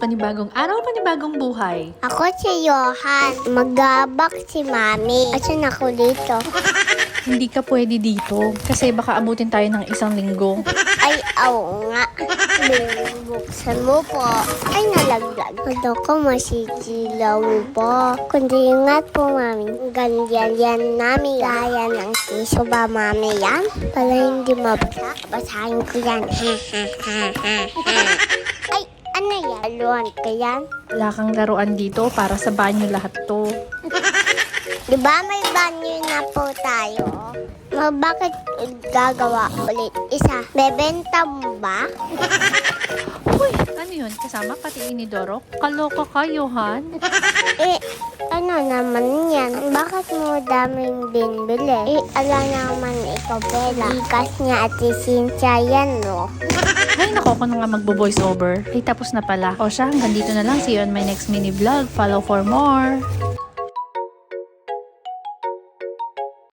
panibagong araw, panibagong buhay. Ako si Johan. Magabak si Mami. Asan ako dito? Hindi ka pwede dito kasi baka abutin tayo ng 1 linggo. Ay, oo nga. Buksan mo po. Ay, nalaglag. Ano ko masisilaw po. Kundi ingat po, Mami. Ganyan yan namin. Gaya ng tiso ba, Mami, yan? Para hindi mabasa. Basahin ko yan. Ay, ano yan? Aluan ka yan? Wala kang laruan dito para sa banyo lahat to. Di ba may banyo na po tayo? Bakit gagawa ulit isa? Bebenta mo ba? Uy, ano yun? Kasama pati inidoro? Kaloka ka, Johan. Ano naman yan? Bakit mo daming binbili? Ala naman ikaw, Bella. Ikas niya at si Cynthia yan, no? Ay, nako, ko na nga magbo-voice over. Ay, tapos na pala. O siya, hanggang dito na lang. See you on my next mini vlog. Follow for more.